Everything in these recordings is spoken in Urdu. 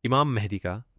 امام مہدی کا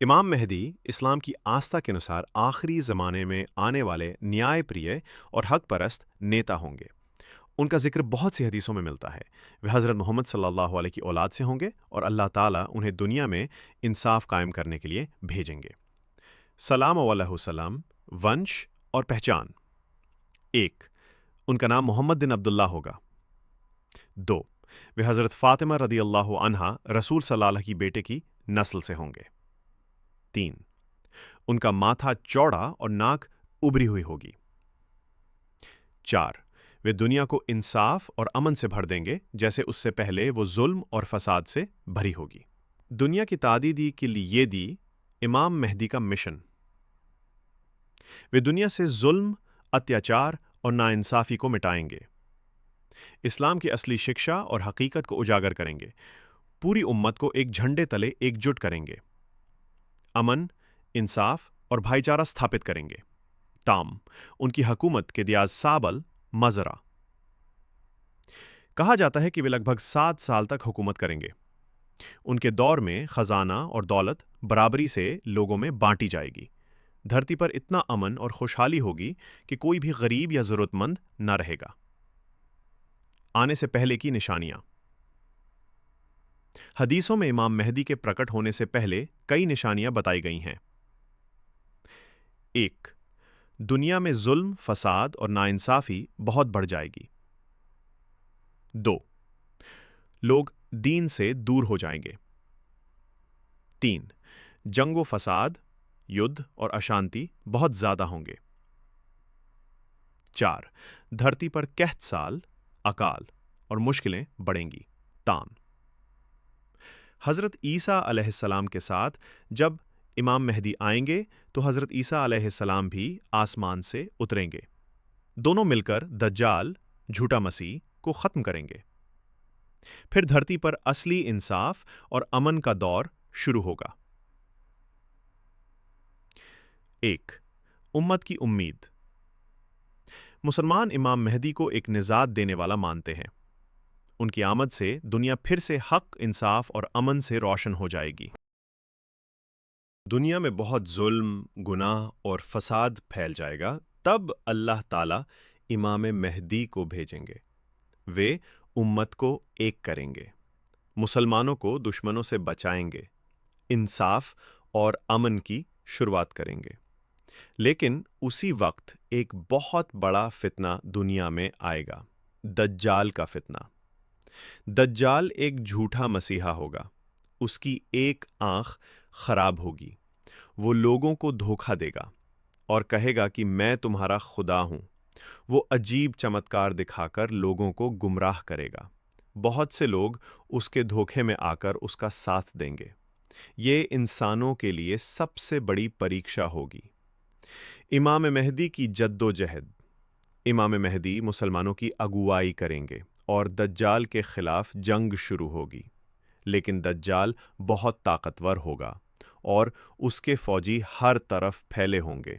امام مہدی اسلام کی آستھا کے انوسار آخری زمانے میں آنے والے نیائے پریے اور حق پرست نیتا ہوں گے۔ ان کا ذکر بہت سی حدیثوں میں ملتا ہے۔ وہ حضرت محمد صلی اللہ علیہ کی اولاد سے ہوں گے اور اللہ تعالیٰ انہیں دنیا میں انصاف قائم کرنے کے لیے بھیجیں گے۔ سلام علیہ وسلم، ونش اور پہچان۔ 1، ان کا نام محمد بن عبداللہ ہوگا۔ 2، وہ حضرت فاطمہ رضی اللہ عنہا رسول صلی اللہ علیہ کی بیٹے کی نسل سے ہوں گے۔ 3، ان کا ماتھا چوڑا اور ناک ابری ہوئی ہوگی۔ 4، وہ دنیا کو انصاف اور امن سے بھر دیں گے جیسے اس سے پہلے وہ ظلم اور فساد سے بھری ہوگی۔ دنیا کی تعدیدی کے لیے دی امام مہدی کا مشن۔ وہ دنیا سے ظلم، اتیاچار اور ناانصافی کو مٹائیں گے، اسلام کی اصلی شکشا اور حقیقت کو اجاگر کریں گے، پوری امت کو ایک جھنڈے تلے ایک جٹ کریں گے، امن، انصاف اور بھائی چارہ ستھاپت کریں گے۔ تام، ان کی حکومت کے دیاز سابل مزرہ۔ کہا جاتا ہے کہ وہ لگ بھگ 7 سال تک حکومت کریں گے۔ ان کے دور میں خزانہ اور دولت برابری سے لوگوں میں بانٹی جائے گی۔ دھرتی پر اتنا امن اور خوشحالی ہوگی کہ کوئی بھی غریب یا ضرورت مند نہ رہے گا۔ آنے سے پہلے کی نشانیاں۔ حدیثوں میں امام مہدی کے پرکٹ ہونے سے پہلے کئی نشانیاں بتائی گئی ہیں۔ 1، دنیا میں ظلم، فساد اور ناانصافی بہت بڑھ جائے گی۔ 2، لوگ دین سے دور ہو جائیں گے۔ 3، جنگ و فساد، یدھ اور اشانتی بہت زیادہ ہوں گے۔ 4، دھرتی پر قحط سال، اکال اور مشکلیں بڑھیں گی۔ تان، حضرت عیسیٰ علیہ السلام کے ساتھ جب امام مہدی آئیں گے تو حضرت عیسیٰ علیہ السلام بھی آسمان سے اتریں گے، دونوں مل کر دجال، جھوٹا مسیح کو ختم کریں گے۔ پھر دھرتی پر اصلی انصاف اور امن کا دور شروع ہوگا۔ 1، امت کی امید۔ مسلمان امام مہدی کو ایک نجات دینے والا مانتے ہیں۔ ان کی آمد سے دنیا پھر سے حق، انصاف اور امن سے روشن ہو جائے گی۔ دنیا میں بہت ظلم، گناہ اور فساد پھیل جائے گا، تب اللہ تعالیٰ امام مہدی کو بھیجیں گے۔ وہ امت کو ایک کریں گے، مسلمانوں کو دشمنوں سے بچائیں گے، انصاف اور امن کی شروعات کریں گے۔ لیکن اسی وقت ایک بہت بڑا فتنہ دنیا میں آئے گا، دجال کا فتنہ۔ دجال ایک جھوٹا مسیحا ہوگا، اس کی ایک آنکھ خراب ہوگی، وہ لوگوں کو دھوکہ دے گا اور کہے گا کہ میں تمہارا خدا ہوں۔ وہ عجیب چمتکار دکھا کر لوگوں کو گمراہ کرے گا، بہت سے لوگ اس کے دھوکے میں آ کر اس کا ساتھ دیں گے۔ یہ انسانوں کے لیے سب سے بڑی پریکشا ہوگی۔ امام مہدی کی جد و جہد۔ امام مہدی مسلمانوں کی اگوائی کریں گے اور دجال کے خلاف جنگ شروع ہوگی، لیکن دجال بہت طاقتور ہوگا اور اس کے فوجی ہر طرف پھیلے ہوں گے۔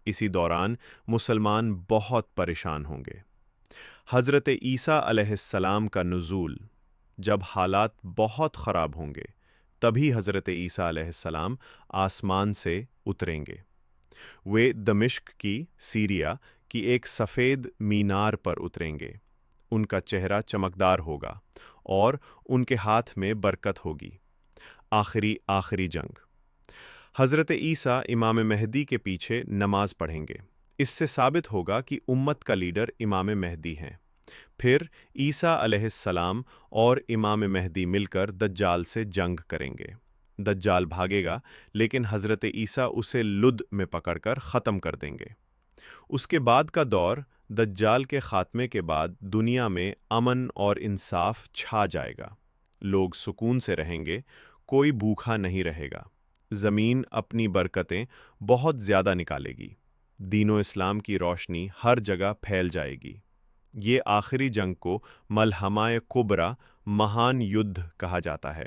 اسی دوران مسلمان بہت پریشان ہوں گے۔ حضرت عیسیٰ علیہ السلام کا نزول، جب حالات بہت خراب ہوں گے، تبھی حضرت عیسیٰ علیہ السلام آسمان سے اتریں گے۔ وہ دمشق کی، سیریا کی ایک سفید مینار پر اتریں گے۔ ان کا چہرہ چمکدار ہوگا اور ان کے ہاتھ میں برکت ہوگی۔ آخری جنگ۔ حضرت عیسیٰ امام مہدی کے پیچھے نماز پڑھیں گے، اس سے ثابت ہوگا کہ امت کا لیڈر امام مہدی ہیں۔ پھر عیسیٰ علیہ السلام اور امام مہدی مل کر دجال سے جنگ کریں گے۔ دجال بھاگے گا، لیکن حضرت عیسیٰ اسے لد میں پکڑ کر ختم کر دیں گے۔ اس کے بعد کا دور، دجال کے خاتمے کے بعد دنیا میں امن اور انصاف چھا جائے گا، لوگ سکون سے رہیں گے، کوئی بھوکا نہیں رہے گا، زمین اپنی برکتیں بہت زیادہ نکالے گی، دین و اسلام کی روشنی ہر جگہ پھیل جائے گی۔ یہ آخری جنگ کو ملحمہ کبریٰ، مہان یدھ کہا جاتا ہے۔